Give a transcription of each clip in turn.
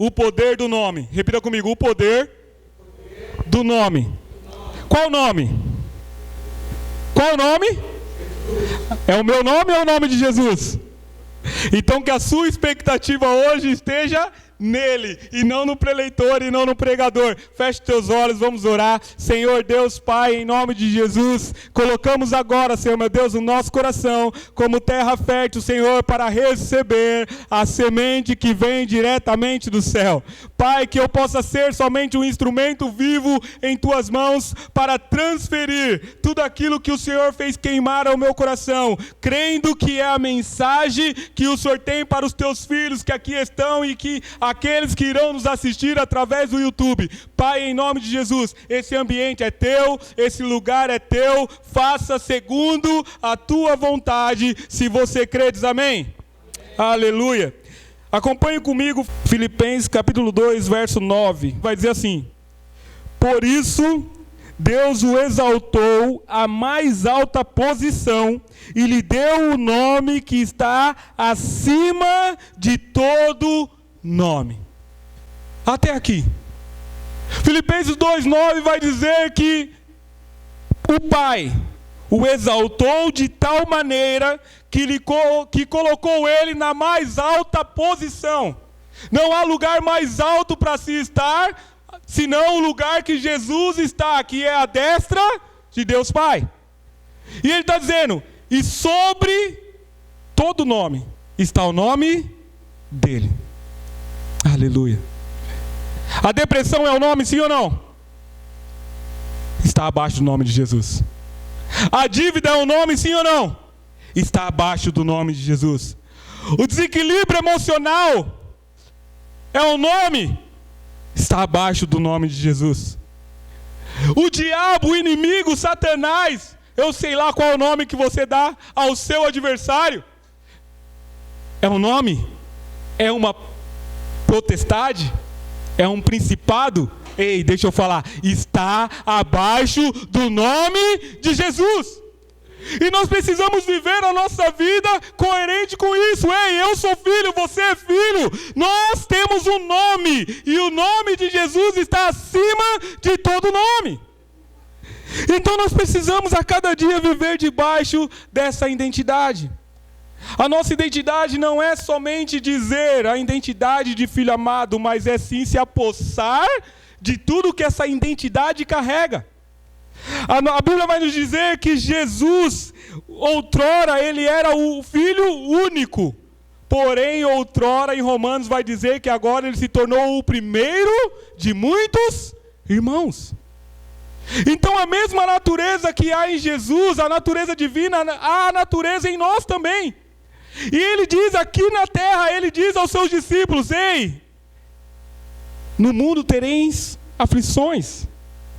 o poder do nome. Repita comigo, o poder do nome. Qual nome? Qual o nome? É o meu nome ou é o nome de Jesus? Então que a sua expectativa hoje esteja nele, e não no preleitor, e não no pregador. Feche teus olhos, vamos orar. Senhor Deus Pai, em nome de Jesus, colocamos agora, Senhor meu Deus, o nosso coração como terra fértil, Senhor, para receber a semente que vem diretamente do céu. Pai, que eu possa ser somente um instrumento vivo em tuas mãos para transferir tudo aquilo que o Senhor fez queimar ao meu coração, crendo que é a mensagem que o Senhor tem para os teus filhos que aqui estão e que aqueles que irão nos assistir através do YouTube. Pai, em nome de Jesus, esse ambiente é teu, esse lugar é teu, faça segundo a tua vontade, se você crê, diz amém? Aleluia. Acompanhe comigo Filipenses capítulo 2, verso 9. Vai dizer assim: por isso Deus o exaltou à mais alta posição e lhe deu o nome que está acima de todo nome. Até aqui. Filipenses 2:9 vai dizer que o Pai o exaltou de tal maneira que colocou ele na mais alta posição. Não há lugar mais alto para se estar, senão o lugar que Jesus está, que é a destra de Deus Pai. E ele está dizendo, e sobre todo nome está o nome dele. Aleluia. A depressão é o nome, sim ou não? Está abaixo do nome de Jesus. A dívida é o nome, sim ou não? Está abaixo do nome de Jesus. O desequilíbrio emocional é o nome? Está abaixo do nome de Jesus. O diabo, o inimigo, Satanás, eu sei lá qual é o nome que você dá ao seu adversário. É um nome? É uma potestade? É um principado? Ei, deixa eu falar, está abaixo do nome de Jesus. E nós precisamos viver a nossa vida coerente com isso. Ei, eu sou filho, você é filho. Nós temos um nome, e o nome de Jesus está acima de todo nome. Então nós precisamos a cada dia viver debaixo dessa identidade. A nossa identidade não é somente dizer a identidade de filho amado, mas é sim se apossar de tudo que essa identidade carrega. A Bíblia vai nos dizer que Jesus, outrora, ele era o filho único. Porém, outrora, em Romanos, vai dizer que agora ele se tornou o primeiro de muitos irmãos. Então, a mesma natureza que há em Jesus, a natureza divina, há a natureza em nós também. E ele diz aqui na terra, ele diz aos seus discípulos, ei, no mundo tereis aflições,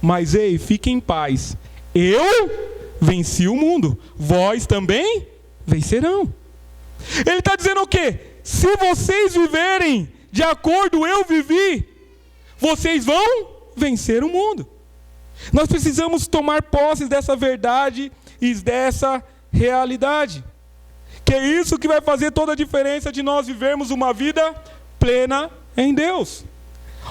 mas ei, fiquem em paz. Eu venci o mundo, vós também vencerão. Ele está dizendo o quê? Se vocês viverem de acordo eu vivi, vocês vão vencer o mundo. Nós precisamos tomar posse dessa verdade e dessa realidade. Que é isso que vai fazer toda a diferença de nós vivermos uma vida plena em Deus.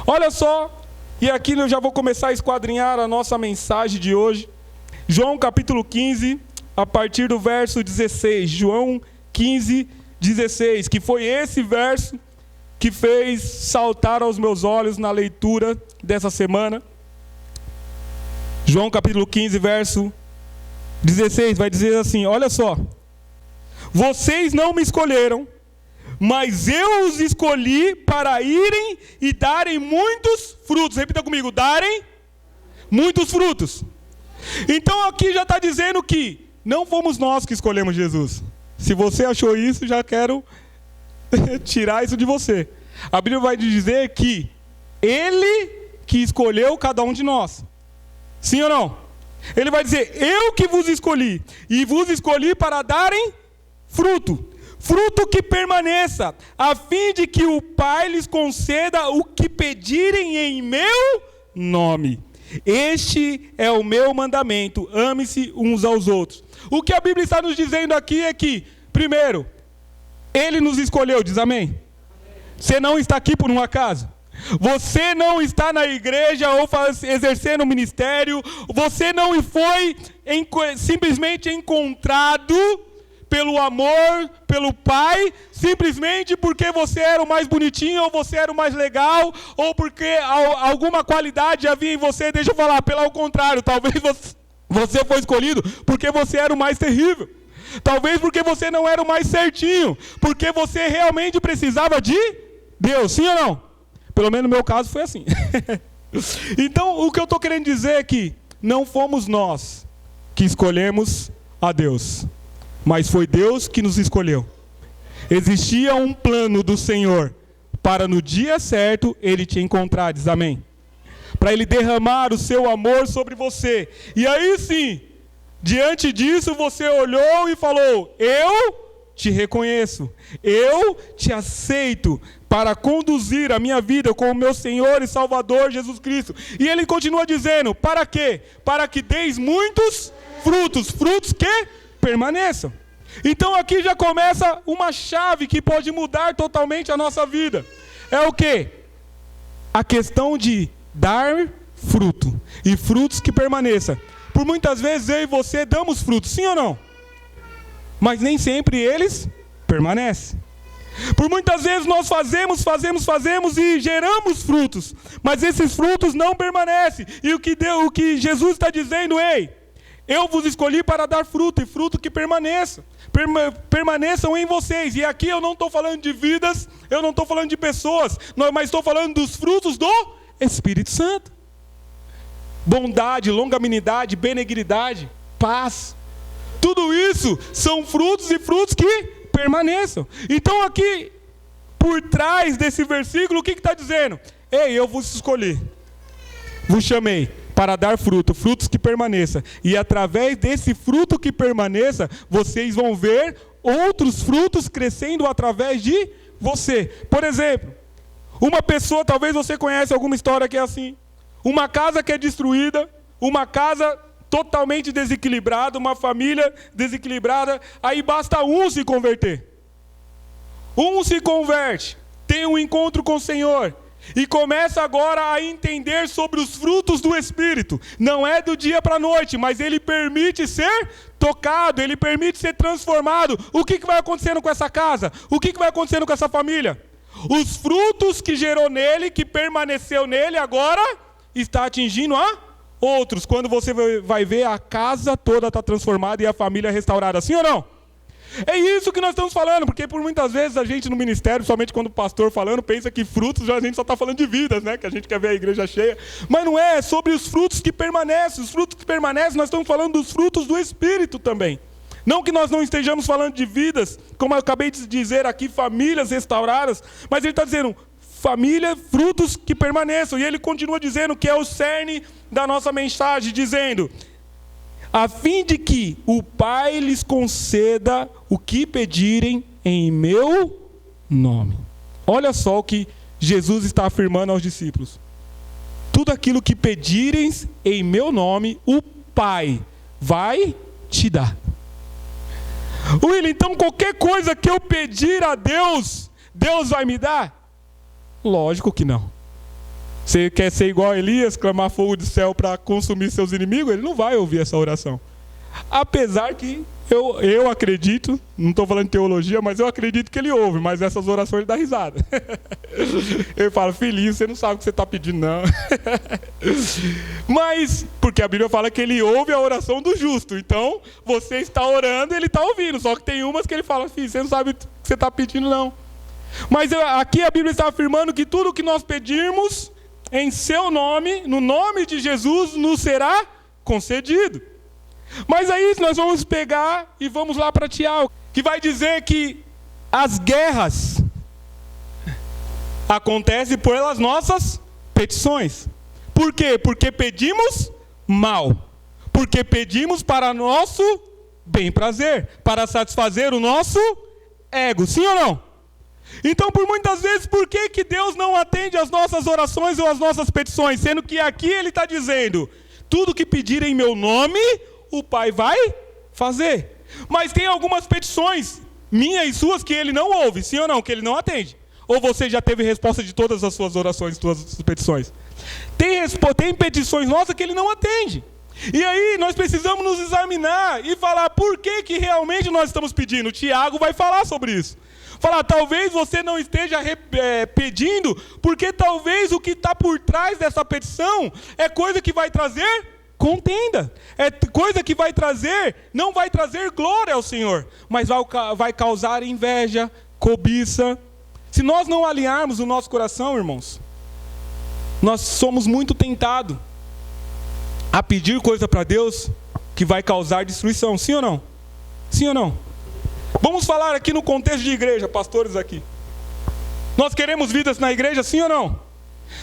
Olha só, e aqui eu já vou começar a esquadrinhar a nossa mensagem de hoje. João capítulo 15, a partir do verso 16. João 15, 16, que foi esse verso que fez saltar aos meus olhos na leitura dessa semana. João capítulo 15, verso 16, vai dizer assim, olha só. Vocês não me escolheram, mas eu os escolhi para irem e darem muitos frutos. Repita comigo, darem muitos frutos. Então aqui já está dizendo que não fomos nós que escolhemos Jesus. Se você achou isso, já quero tirar isso de você. A Bíblia vai dizer que Ele que escolheu cada um de nós. Sim ou não? Ele vai dizer, eu que vos escolhi, e vos escolhi para darem fruto. Fruto que permaneça, a fim de que o Pai lhes conceda o que pedirem em meu nome. Este é o meu mandamento, ame-se uns aos outros. O que a Bíblia está nos dizendo aqui é que, primeiro, Ele nos escolheu, diz amém? Você não está aqui por um acaso. Você não está na igreja ou exercendo o ministério. Você não foi simplesmente encontrado pelo amor, pelo Pai, simplesmente porque você era o mais bonitinho, ou você era o mais legal, ou porque alguma qualidade havia em você. Deixa eu falar, pelo contrário, talvez você foi escolhido porque você era o mais terrível. Talvez porque você não era o mais certinho, porque você realmente precisava de Deus, sim ou não? Pelo menos no meu caso foi assim. Então, o que eu estou querendo dizer é que não fomos nós que escolhemos a Deus, mas foi Deus que nos escolheu. Existia um plano do Senhor para no dia certo Ele te encontrar, diz amém? Para Ele derramar o seu amor sobre você. E aí sim, diante disso você olhou e falou: eu te reconheço, eu te aceito para conduzir a minha vida com o meu Senhor e Salvador Jesus Cristo. E Ele continua dizendo: para quê? Para que deis muitos frutos, frutos que permaneçam. Então aqui já começa uma chave que pode mudar totalmente a nossa vida. É o quê? A questão de dar fruto, e frutos que permaneçam. Por muitas vezes eu e você damos frutos, sim ou não? Mas nem sempre eles permanecem. Por muitas vezes nós fazemos e geramos frutos, mas esses frutos não permanecem. E o que Jesus está dizendo: ei, eu vos escolhi para dar fruto, e fruto que permaneça. Permaneçam em vocês. E aqui eu não estou falando de vidas, eu não estou falando de pessoas, mas estou falando dos frutos do Espírito Santo. Bondade, longanimidade, benignidade, paz. Tudo isso são frutos, e frutos que permaneçam. Então aqui, por trás desse versículo, o que está dizendo? Ei, eu vos escolhi, vos chamei para dar fruto, frutos que permaneçam. E através desse fruto que permaneça, vocês vão ver outros frutos crescendo através de você. Por exemplo, uma pessoa, talvez você conhece alguma história que é assim: uma casa que é destruída, uma casa totalmente desequilibrada, uma família desequilibrada, aí basta um se converter. Um se converte, tem um encontro com o Senhor, e começa agora a entender sobre os frutos do Espírito. Não é do dia para a noite, mas ele permite ser tocado, ele permite ser transformado. O que vai acontecendo com essa casa? O que vai acontecendo com essa família? Os frutos que gerou nele, que permaneceu nele, agora está atingindo a outros. Quando você vai ver, a casa toda está transformada e a família restaurada, sim ou não? É isso que nós estamos falando, porque por muitas vezes a gente no ministério, somente quando o pastor falando, pensa que frutos, a gente só está falando de vidas, né? Que a gente quer ver a igreja cheia. Mas não é sobre os frutos que permanecem. Os frutos que permanecem, nós estamos falando dos frutos do Espírito também. Não que nós não estejamos falando de vidas, como eu acabei de dizer aqui, famílias restauradas, mas ele está dizendo família, frutos que permaneçam. E ele continua dizendo que é o cerne da nossa mensagem, dizendo: a fim de que o Pai lhes conceda o que pedirem em meu nome. Olha só o que Jesus está afirmando aos discípulos: tudo aquilo que pedirem em meu nome, o Pai vai te dar. William, então qualquer coisa que eu pedir a Deus, Deus vai me dar? Lógico que não. Você quer ser igual a Elias, clamar fogo do céu para consumir seus inimigos? Ele não vai ouvir essa oração. Apesar que eu acredito, não estou falando de teologia, mas eu acredito que ele ouve, mas essas orações ele dá risada. Ele fala: filhinho, você não sabe o que você está pedindo, não. Mas, porque a Bíblia fala que ele ouve a oração do justo. Então, você está orando e ele está ouvindo. Só que tem umas que ele fala: filho, você não sabe o que você está pedindo, não. Mas aqui a Bíblia está afirmando que tudo o que nós pedirmos em seu nome, no nome de Jesus, nos será concedido. Mas aí nós vamos pegar e vamos lá para Tiago, que vai dizer que as guerras acontecem pelas nossas petições. Por quê? Porque pedimos mal. Porque pedimos para nosso bem-prazer, para satisfazer o nosso ego. Sim ou não? Então, por muitas vezes, por que Deus não atende às nossas orações ou às nossas petições? Sendo que aqui Ele está dizendo: tudo que pedirem em meu nome, o Pai vai fazer. Mas tem algumas petições, minhas e suas, que Ele não ouve, sim ou não? Que Ele não atende. Ou você já teve resposta de todas as suas orações, todas as suas petições? Tem petições nossas que ele não atende. E aí nós precisamos nos examinar e falar por que realmente nós estamos pedindo. O Tiago vai falar sobre isso. Falar, talvez você não esteja pedindo, porque talvez o que está por trás dessa petição é coisa que vai trazer contenda. É coisa que vai trazer, não vai trazer glória ao Senhor, mas vai causar inveja, cobiça. Se nós não alinharmos o nosso coração, irmãos, nós somos muito tentados a pedir coisa para Deus que vai causar destruição. Sim ou não? Sim ou não? Vamos falar aqui no contexto de igreja, pastores aqui. Nós queremos vidas na igreja, sim ou não?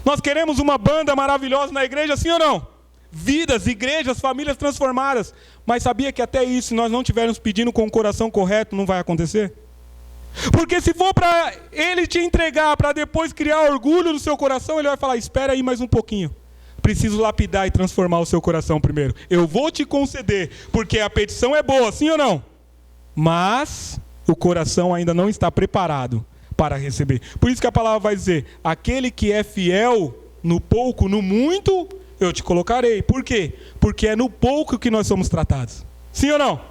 Nós queremos uma banda maravilhosa na igreja, sim ou não? Vidas, igrejas, famílias transformadas. Mas sabia que até isso, se nós não estivermos pedindo com o coração correto, não vai acontecer? Porque se for para ele te entregar, para depois criar orgulho no seu coração, ele vai falar, espera aí mais um pouquinho. Preciso lapidar e transformar o seu coração primeiro. Eu vou te conceder, porque a petição é boa, sim ou não? Mas o coração ainda não está preparado para receber. Por isso que a palavra vai dizer, aquele que é fiel no pouco, no muito, eu te colocarei. Por quê? Porque é no pouco que nós somos tratados. Sim ou não?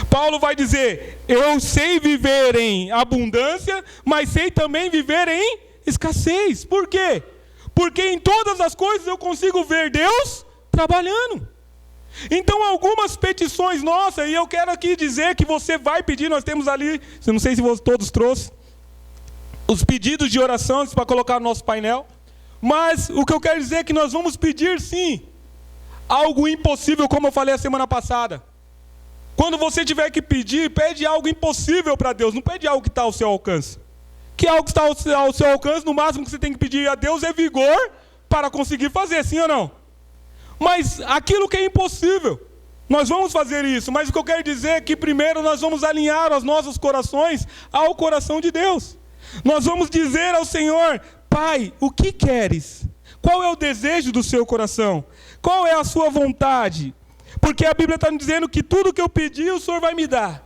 Paulo vai dizer, eu sei viver em abundância, mas sei também viver em escassez. Por quê? Porque em todas as coisas eu consigo ver Deus trabalhando. Então algumas petições nossas, e eu quero aqui dizer que você vai pedir, nós temos ali, eu não sei se você todos trouxe, os pedidos de oração para colocar no nosso painel, mas o que eu quero dizer é que nós vamos pedir sim, algo impossível, como eu falei a semana passada. Quando você tiver que pedir, pede algo impossível para Deus, não pede algo que está ao seu alcance. Que algo que está ao seu alcance, no máximo que você tem que pedir a Deus é vigor para conseguir fazer, sim ou não? Mas aquilo que é impossível, nós vamos fazer isso. Mas o que eu quero dizer é que primeiro nós vamos alinhar os nossos corações ao coração de Deus. Nós vamos dizer ao Senhor, Pai, o que queres? Qual é o desejo do seu coração? Qual é a sua vontade? Porque a Bíblia está nos dizendo que tudo que eu pedir o Senhor vai me dar.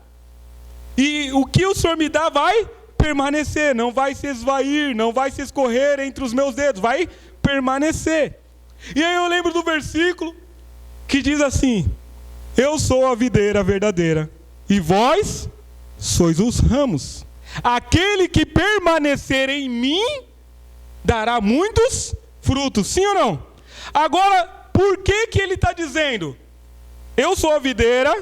E o que o Senhor me dá vai permanecer, não vai se esvair, não vai se escorrer entre os meus dedos, vai permanecer. E aí eu lembro do versículo que diz assim, eu sou a videira verdadeira, e vós sois os ramos. Aquele que permanecer em mim, dará muitos frutos, sim ou não? Agora, por que ele está dizendo, eu sou a videira,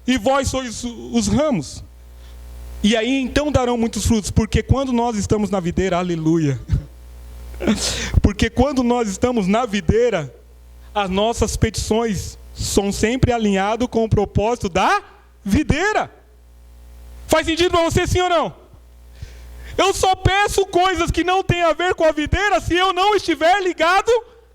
e vós sois os ramos? E aí então darão muitos frutos, porque quando nós estamos na videira, aleluia, porque quando nós estamos na videira, as nossas petições são sempre alinhadas com o propósito da videira. Faz sentido para você, sim ou não? Eu só peço coisas que não têm a ver com a videira se eu não estiver ligado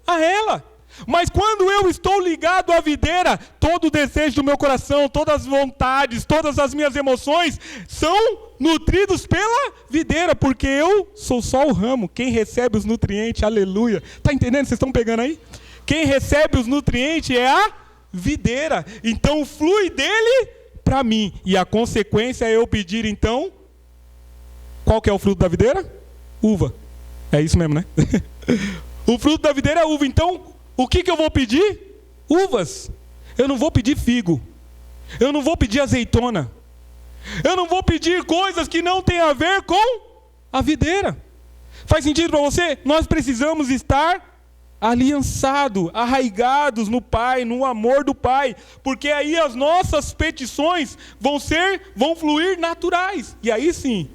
a ela. Mas quando eu estou ligado à videira, todo o desejo do meu coração, todas as vontades, todas as minhas emoções são nutridos pela videira, porque eu sou só o ramo, quem recebe os nutrientes, aleluia. Está entendendo? Vocês estão pegando aí? Quem recebe os nutrientes é a videira, então flui dele para mim, e a consequência é eu pedir então, qual que é o fruto da videira? Uva, é isso mesmo, né? O fruto da videira é uva, então o que eu vou pedir? Uvas. Eu não vou pedir figo. Eu não vou pedir azeitona. Eu não vou pedir coisas que não têm a ver com a videira. Faz sentido para você? Nós precisamos estar aliançados, arraigados no Pai, no amor do Pai. Porque aí as nossas petições vão fluir naturais. E aí sim,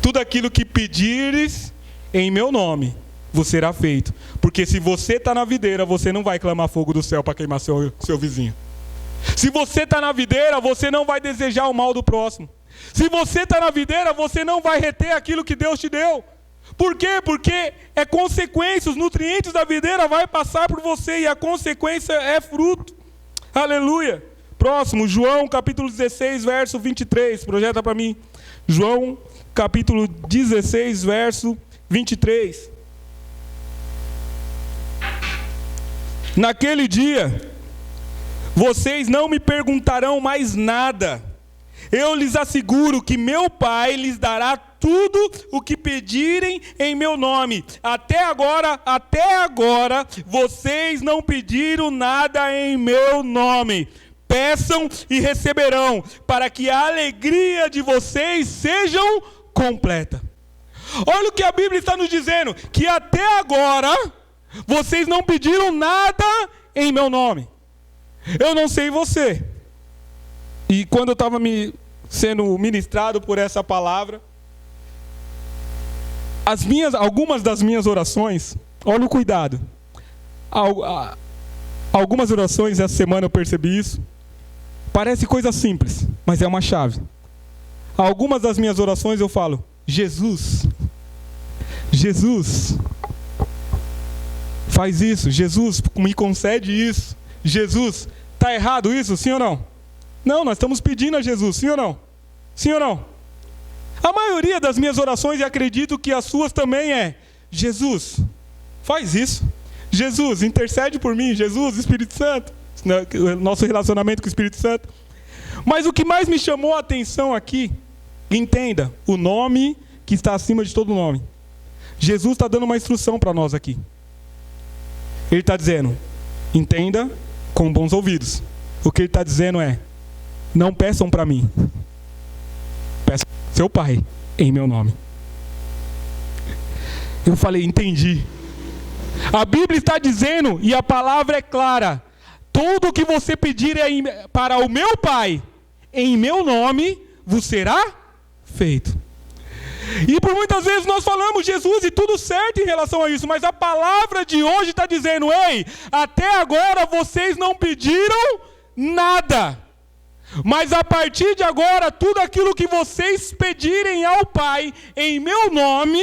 tudo aquilo que pedires em meu nome, vos será feito. Porque se você está na videira, você não vai clamar fogo do céu para queimar seu vizinho. Se você está na videira, você não vai desejar o mal do próximo. Se você está na videira, você não vai reter aquilo que Deus te deu. Por quê? Porque é consequência, os nutrientes da videira vai passar por você e a consequência é fruto. Aleluia. Próximo, João capítulo 16, verso 23. Projeta para mim. João capítulo 16, verso 23. Naquele dia, vocês não me perguntarão mais nada. Eu lhes asseguro que meu Pai lhes dará tudo o que pedirem em meu nome. Até agora, vocês não pediram nada em meu nome. Peçam e receberão, para que a alegria de vocês seja completa. Olha o que a Bíblia está nos dizendo, que até agora vocês não pediram nada em meu nome. Eu não sei você. E quando eu estava sendo ministrado por essa palavra, algumas das minhas orações, olha o cuidado. Algumas orações, essa semana eu percebi isso. Parece coisa simples, mas é uma chave. Algumas das minhas orações eu falo: Jesus, faz isso. Jesus, me concede isso. Jesus, está errado isso, sim ou não? Não, nós estamos pedindo a Jesus, sim ou não? Sim ou não? A maioria das minhas orações, e acredito que as suas também é: Jesus, faz isso. Jesus, intercede por mim. Jesus, Espírito Santo. Nosso relacionamento com o Espírito Santo. Mas o que mais me chamou a atenção aqui, entenda, o nome que está acima de todo nome. Jesus está dando uma instrução para nós aqui. Ele está dizendo: entenda com bons ouvidos. O que ele está dizendo é: não peçam para mim, peçam para seu Pai em meu nome. Eu falei: entendi. A Bíblia está dizendo, e a palavra é clara: tudo o que você pedir para o meu Pai em meu nome vos será feito. E por muitas vezes nós falamos Jesus e tudo certo em relação a isso, mas a palavra de hoje está dizendo: ei, até agora vocês não pediram nada, mas a partir de agora, tudo aquilo que vocês pedirem ao Pai em meu nome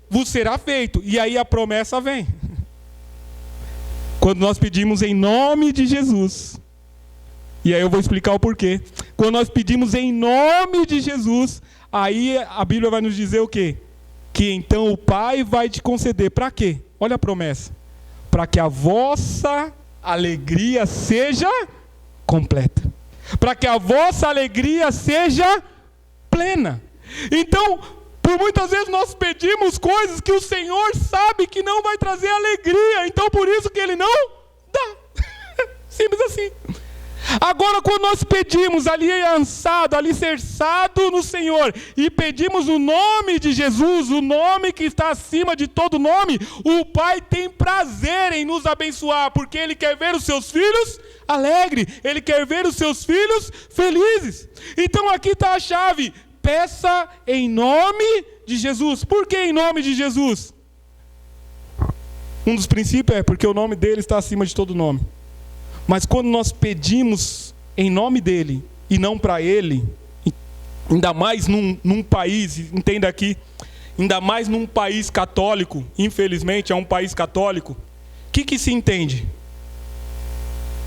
vos será feito. E aí a promessa vem. Quando nós pedimos em nome de Jesus, e aí eu vou explicar o porquê. Quando nós pedimos em nome de Jesus, aí a Bíblia vai nos dizer o quê? Que então o Pai vai te conceder. Para quê? Olha a promessa: para que a vossa alegria seja completa, para que a vossa alegria seja plena. Então, por muitas vezes nós pedimos coisas que o Senhor sabe que não vai trazer alegria, então por isso que Ele não dá. Simples assim. Agora, quando nós pedimos alicerçado no Senhor, e pedimos o nome de Jesus, o nome que está acima de todo nome, o Pai tem prazer em nos abençoar, porque Ele quer ver os seus filhos alegres, Ele quer ver os seus filhos felizes. Então aqui está a chave: peça em nome de Jesus. Por que em nome de Jesus? Um dos princípios é porque o nome dele está acima de todo nome. Mas quando nós pedimos em nome dele e não para ele, ainda mais num país, entenda aqui, ainda mais num país católico, infelizmente é um país católico, o que se entende?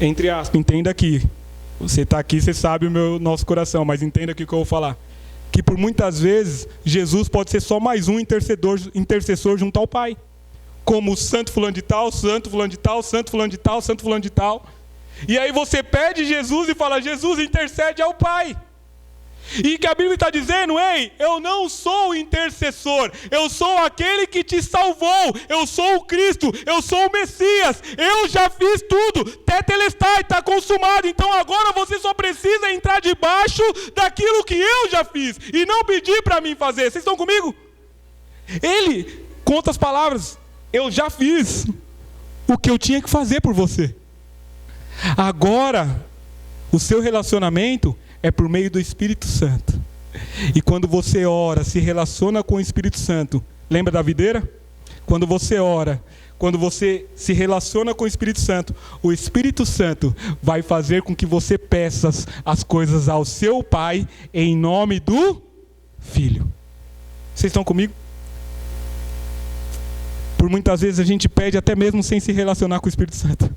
Entre aspas, entenda aqui. Você está aqui, você sabe o nosso coração, mas entenda aqui o que eu vou falar. Que por muitas vezes, Jesus pode ser só mais um intercessor junto ao Pai. Como santo fulano de tal, santo fulano de tal, santo fulano de tal, santo fulano de tal. E aí você pede Jesus e fala: Jesus, intercede ao Pai. E que a Bíblia está dizendo: ei, eu não sou o intercessor, eu sou aquele que te salvou, eu sou o Cristo, eu sou o Messias, eu já fiz tudo, tetelestai, está consumado, então agora você só precisa entrar debaixo daquilo que eu já fiz, e não pedir para mim fazer. Vocês estão comigo? Ele, com outras palavras, eu já fiz o que eu tinha que fazer por você. Agora, o seu relacionamento é por meio do Espírito Santo. E quando você ora, se relaciona com o Espírito Santo, lembra da videira? Quando você ora, quando você se relaciona com o Espírito Santo vai fazer com que você peça as coisas ao seu Pai em nome do Filho. Vocês estão comigo? Por muitas vezes a gente pede até mesmo sem se relacionar com o Espírito Santo.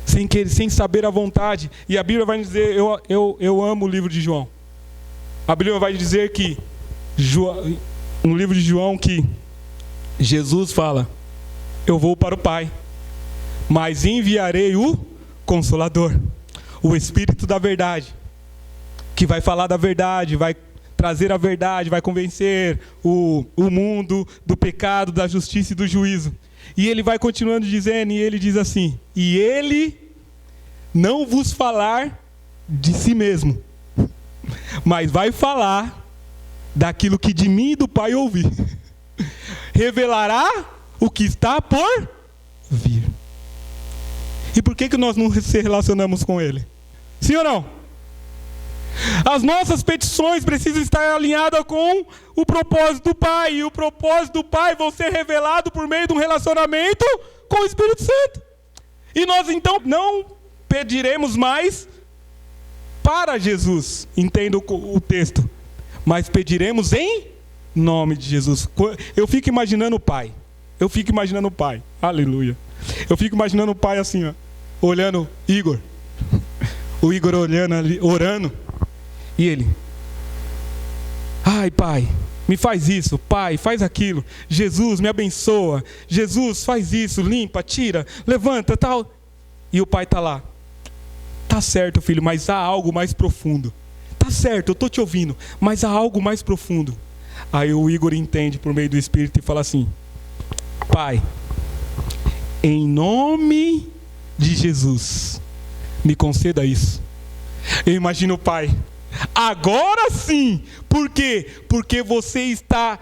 Sem saber a vontade. E a Bíblia vai dizer, eu amo o livro de João. A Bíblia vai dizer que, no livro de João, que Jesus fala: eu vou para o Pai, mas enviarei o Consolador, o Espírito da verdade, que vai falar da verdade, vai trazer a verdade, vai convencer o mundo do pecado, da justiça e do juízo. E ele vai continuando dizendo, e ele diz assim: e ele não vos falar de si mesmo, mas vai falar daquilo que de mim e do Pai ouvi. Revelará o que está por vir. E por que nós não se relacionamos com ele? Sim ou não? As nossas petições precisam estar alinhadas com o propósito do Pai. E o propósito do Pai vai ser revelado por meio de um relacionamento com o Espírito Santo. E nós então não pediremos mais para Jesus, entenda o texto, mas pediremos em nome de Jesus. Eu fico imaginando o Pai. Aleluia. Eu fico imaginando o Pai assim, ó, olhando Igor. O Igor olhando ali, orando. E ele: ai, Pai, me faz isso. Pai, faz aquilo. Jesus, me abençoa. Jesus, faz isso, limpa, tira, levanta, tal. E o Pai está lá: tá certo, filho, mas há algo mais profundo. Tá certo, eu estou te ouvindo, mas há algo mais profundo. Aí o Igor entende por meio do Espírito e fala assim: Pai, em nome de Jesus, me conceda isso. Eu imagino o Pai: agora sim. Por quê? Porque você está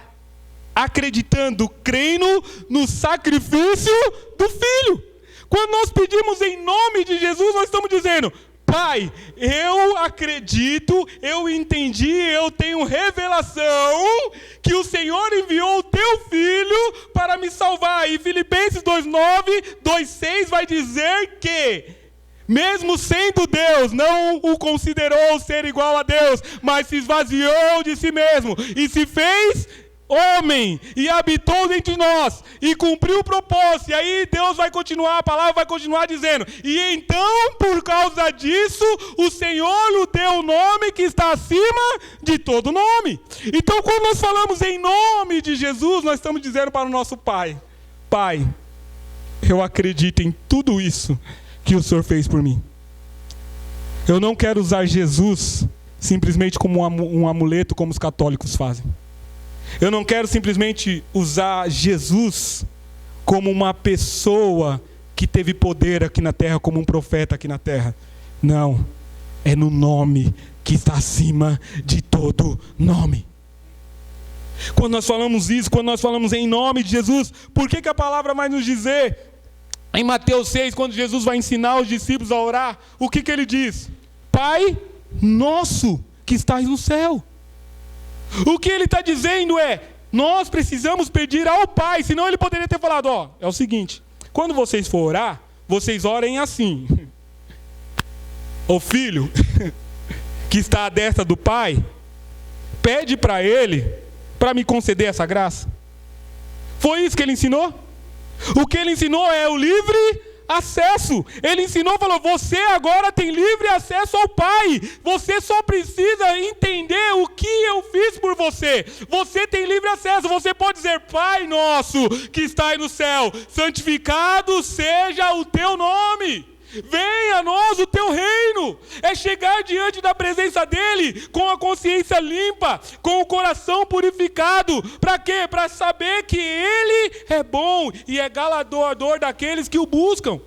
acreditando, crendo no sacrifício do Filho. Quando nós pedimos em nome de Jesus, nós estamos dizendo: Pai, eu acredito, eu entendi, eu tenho revelação que o Senhor enviou o teu Filho para me salvar. E Filipenses 2:9, 2:6 vai dizer que, mesmo sendo Deus, não o considerou ser igual a Deus, mas se esvaziou de si mesmo e se fez homem e habitou entre nós e cumpriu o propósito. E aí Deus vai continuar, a palavra vai continuar dizendo: e então, por causa disso, o Senhor lhe deu o nome que está acima de todo nome. Então, quando nós falamos em nome de Jesus, nós estamos dizendo para o nosso Pai: Pai, eu acredito em tudo isso que o Senhor fez por mim. Eu não quero usar Jesus simplesmente como um amuleto, como os católicos fazem. Eu não quero simplesmente usar Jesus como uma pessoa que teve poder aqui na terra, como um profeta aqui na terra. Não, é no nome que está acima de todo nome. Quando nós falamos isso, quando nós falamos em nome de Jesus, por que a palavra vai nos dizer em Mateus 6, quando Jesus vai ensinar os discípulos a orar, o que ele diz? Pai nosso que estás no céu. O que ele está dizendo é: nós precisamos pedir ao Pai, senão ele poderia ter falado: ó, é o seguinte, quando vocês for orar, vocês orem assim: o Filho que está à destra do Pai, pede para ele, para me conceder essa graça. Foi isso que ele ensinou? O que ele ensinou é o livre acesso. Ele ensinou, falou: você agora tem livre acesso ao Pai. Você só precisa entender o que eu fiz por você. Você tem livre acesso. Você pode dizer: Pai nosso que está aí no céu, santificado seja o teu nome. Venha a nós o teu reino. É chegar diante da presença dele com a consciência limpa, com o coração purificado. Para quê? Para saber que ele é bom e é galardoador daqueles que o buscam.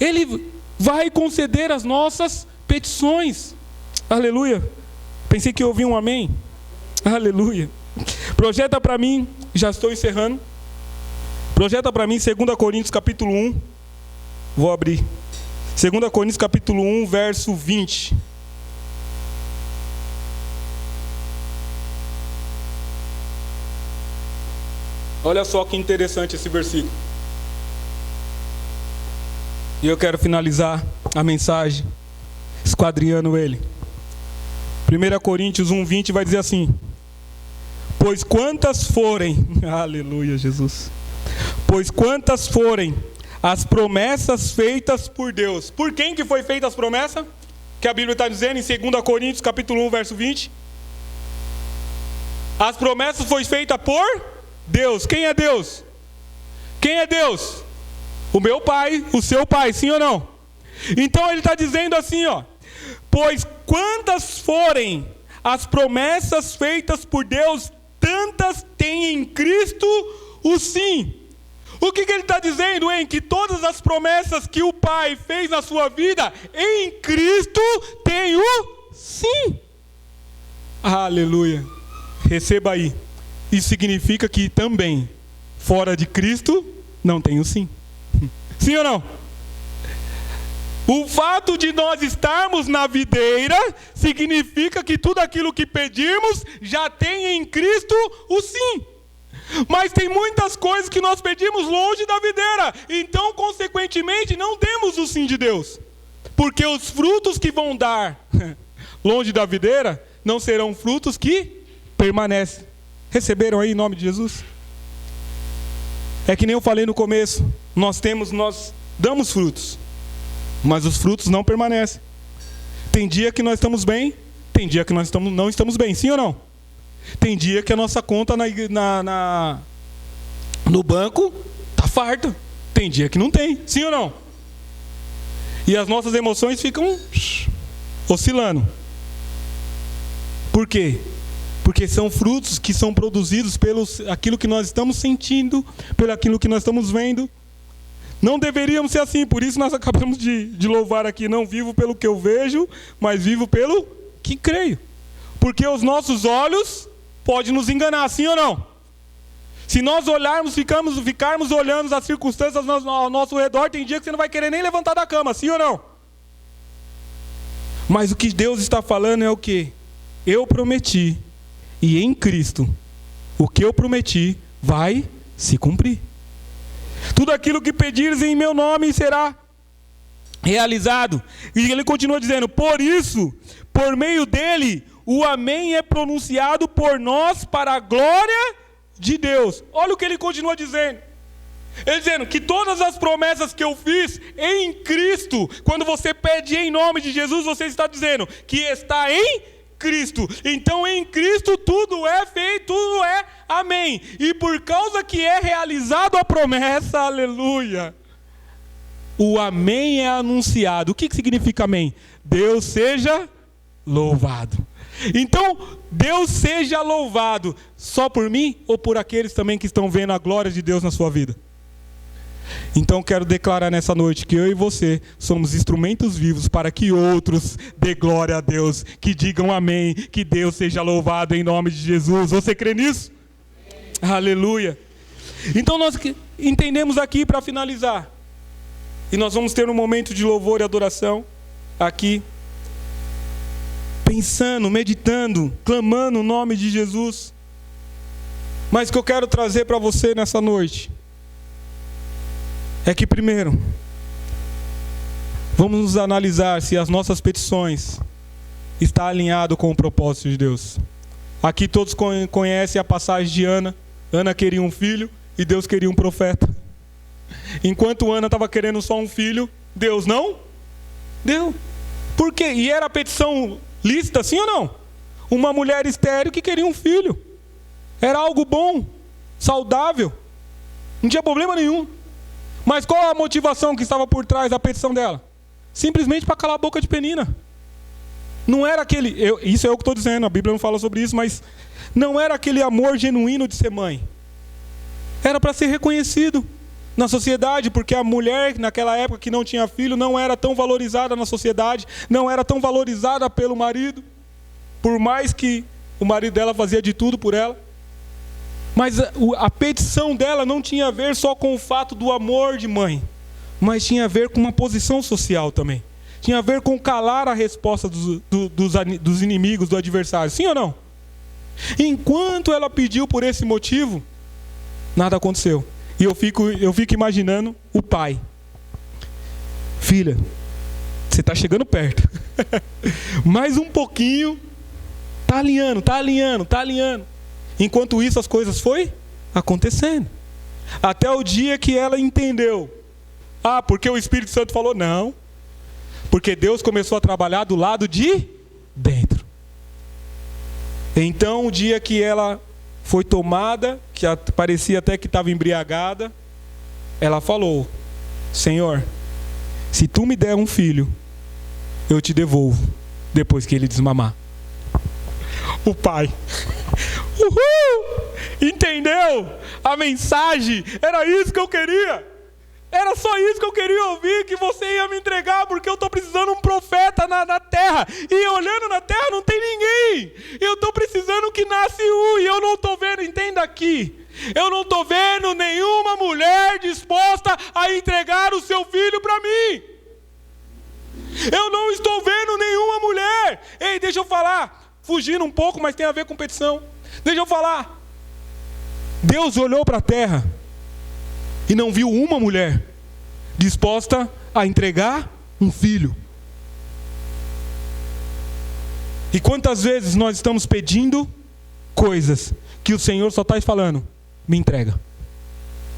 Ele vai conceder as nossas petições. Aleluia. Pensei que eu ouvi um amém. Aleluia. Projeta para mim, já estou encerrando. Projeta para mim 2 Coríntios capítulo 1. Vou abrir. 2 Coríntios capítulo 1, verso 20. Olha só que interessante esse versículo. E eu quero finalizar a mensagem esquadrinhando ele. 1 Coríntios 1, 20 vai dizer assim: pois quantas forem, aleluia Jesus, pois quantas forem as promessas feitas por Deus. Por quem que foi feita as promessas? Que a Bíblia está dizendo em 2 Coríntios capítulo 1, verso 20. As promessas foram feitas por Deus. Quem é Deus? Quem é Deus? O meu Pai, o seu Pai, sim ou não? Então ele está dizendo assim, ó: pois quantas forem as promessas feitas por Deus, tantas têm em Cristo o sim. O que ele está dizendo, hein? Que todas as promessas que o Pai fez na sua vida, em Cristo tem o sim. Aleluia. Receba aí. Isso significa que também, fora de Cristo, não tem o sim. Sim ou não? O fato de nós estarmos na videira significa que tudo aquilo que pedirmos já tem em Cristo o sim. Mas tem muitas coisas que nós pedimos longe da videira. Então, consequentemente, não temos o sim de Deus. Porque os frutos que vão dar longe da videira não serão frutos que permanecem. Receberam aí em nome de Jesus? É que nem eu falei no começo. Nós damos frutos. Mas os frutos não permanecem. Tem dia que nós estamos bem, tem dia que nós não estamos bem, sim ou não? Tem dia que a nossa conta no banco está farta. Tem dia que não tem, sim ou não? E as nossas emoções ficam oscilando. Por quê? Porque são frutos que são produzidos pelo aquilo que nós estamos sentindo, pelo aquilo que nós estamos vendo. Não deveríamos ser assim, por isso nós acabamos de louvar aqui, não vivo pelo que eu vejo, mas vivo pelo que creio. Porque os nossos olhos podem nos enganar, sim ou não? Se nós olharmos, ficarmos olhando as circunstâncias ao nosso redor, tem dia que você não vai querer nem levantar da cama, sim ou não? Mas o que Deus está falando é o quê? Eu prometi, e em Cristo, o que eu prometi vai se cumprir. Tudo aquilo que pedires em meu nome será realizado. E ele continua dizendo, por isso, por meio dele, o amém é pronunciado por nós para a glória de Deus. Olha o que ele continua dizendo. Ele dizendo que todas as promessas que eu fiz em Cristo, quando você pede em nome de Jesus, você está dizendo que está em Cristo. Então em Cristo tudo é feito, tudo é amém. E por causa que é realizado a promessa, aleluia, o amém é anunciado. O que significa amém? Deus seja louvado. Então, Deus seja louvado só por mim ou por aqueles também que estão vendo a glória de Deus na sua vida? Então quero declarar nessa noite que eu e você somos instrumentos vivos para que outros dê glória a Deus, que digam amém, que Deus seja louvado em nome de Jesus. Você crê nisso? Aleluia. Então nós entendemos aqui para finalizar, e nós vamos ter um momento de louvor e adoração aqui, pensando, meditando, clamando o nome de Jesus. Mas o que eu quero trazer para você nessa noite é que primeiro, vamos nos analisar se as nossas petições estão alinhadas com o propósito de Deus. Aqui todos conhecem a passagem de Ana. Ana queria um filho e Deus queria um profeta. Enquanto Ana estava querendo só um filho, Deus não deu. Por quê? E era a petição lícita, sim ou não? Uma mulher estéril que queria um filho. Era algo bom, saudável. Não tinha problema nenhum. Mas qual a motivação que estava por trás da petição dela? Simplesmente para calar a boca de Penina. Não era aquele... isso é o que estou dizendo, a Bíblia não fala sobre isso, mas não era aquele amor genuíno de ser mãe. Era para ser reconhecido na sociedade, porque a mulher, naquela época que não tinha filho, não era tão valorizada na sociedade, não era tão valorizada pelo marido, por mais que o marido dela fazia de tudo por ela. Mas a petição dela não tinha a ver só com o fato do amor de mãe, mas tinha a ver com uma posição social também. Tinha a ver com calar a resposta dos inimigos, do adversário. Sim ou não? Enquanto ela pediu por esse motivo, nada aconteceu. E eu fico imaginando o pai. Filha, você está chegando perto. Mais um pouquinho. Está alinhando. Enquanto isso, as coisas foi acontecendo. Até o dia que ela entendeu. Porque o Espírito Santo falou? Não. Porque Deus começou a trabalhar do lado de dentro. Então, o dia que ela foi tomada, que parecia até que estava embriagada, ela falou: Senhor, se tu me der um filho, eu te devolvo, depois que ele desmamar. o Pai. Uhul! Entendeu? A mensagem era isso que eu queria. Era só isso que eu queria ouvir, que você ia me entregar, porque eu estou precisando de um profeta na terra. E olhando na terra não tem ninguém. Eu estou precisando que nasce um, e eu não estou vendo, entenda aqui. Eu não estou vendo nenhuma mulher disposta a entregar o seu filho para mim. Eu não estou vendo nenhuma mulher. Ei, deixa eu falar, fugindo um pouco, mas tem a ver com petição. Deixa eu falar. Deus olhou para a terra e não viu uma mulher disposta a entregar um filho. E quantas vezes nós estamos pedindo coisas que o Senhor só está falando, me entrega,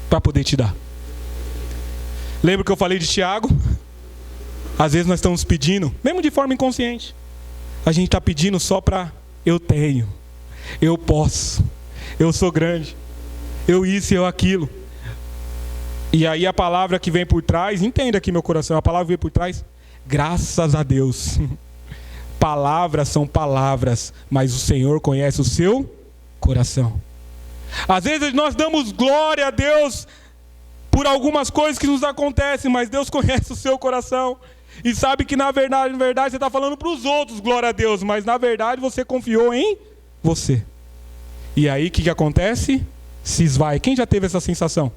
para poder te dar. Lembra que eu falei de Tiago? Às vezes nós estamos pedindo, mesmo de forma inconsciente, a gente está pedindo só para eu tenho, eu posso, eu sou grande, eu isso e eu aquilo. E aí a palavra que vem por trás, entenda aqui meu coração, a palavra que vem por trás, graças a Deus. Palavras são palavras, mas o Senhor conhece o seu coração. Às vezes nós damos glória a Deus por algumas coisas que nos acontecem, mas Deus conhece o seu coração. E sabe que na verdade você está falando para os outros, glória a Deus, mas na verdade você confiou em você. E aí o que acontece? Se esvai. Quem já teve essa sensação?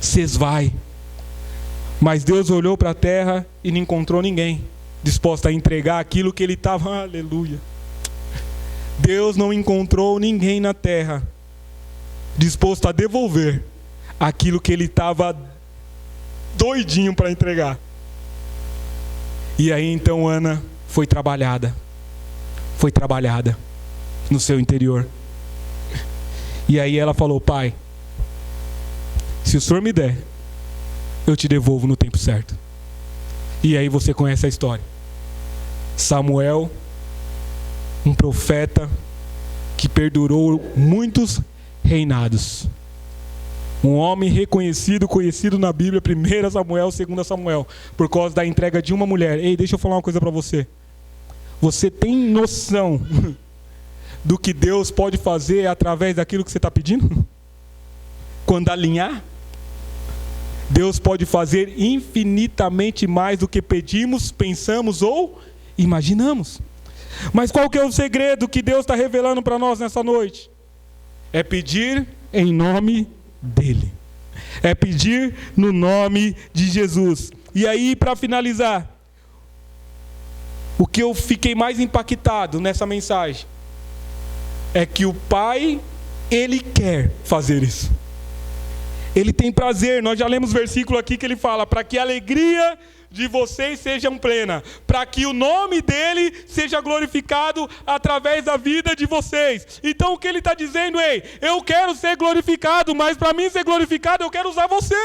Se esvai. Mas Deus olhou para a terra e não encontrou ninguém disposto a entregar aquilo que ele estava. Aleluia. Deus não encontrou ninguém na terra disposto a devolver aquilo que ele estava doidinho para entregar. E aí então Ana foi trabalhada no seu interior. E aí ela falou: Pai, se o Senhor me der, eu te devolvo no tempo certo. E aí você conhece a história. Samuel, um profeta que perdurou muitos reinados. Um homem reconhecido, conhecido na Bíblia, 1 Samuel, 2 Samuel, por causa da entrega de uma mulher. Ei, deixa eu falar uma coisa para você. Você tem noção do que Deus pode fazer através daquilo que você está pedindo? Quando alinhar, Deus pode fazer infinitamente mais do que pedimos, pensamos ou imaginamos. Mas qual que é o segredo que Deus está revelando para nós nessa noite? É pedir em nome dEle. É pedir no nome de Jesus. E aí, para finalizar, o que eu fiquei mais impactado nessa mensagem é que o Pai, Ele quer fazer isso. Ele tem prazer. Nós já lemos versículo aqui que ele fala: para que a alegria de vocês seja plena, para que o nome dele seja glorificado através da vida de vocês. Então o que ele está dizendo é: eu quero ser glorificado, mas para mim ser glorificado eu quero usar você.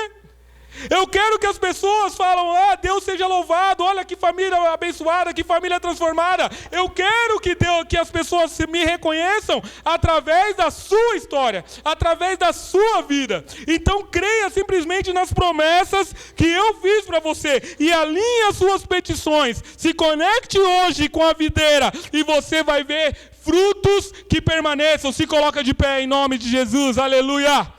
Eu quero que as pessoas falem: ah, Deus seja louvado, olha que família abençoada, que família transformada. Eu quero que as pessoas me reconheçam através da sua história, através da sua vida. Então creia simplesmente nas promessas que eu fiz para você e alinhe as suas petições. Se conecte hoje com a videira e você vai ver frutos que permaneçam. Se coloca de pé em nome de Jesus, aleluia.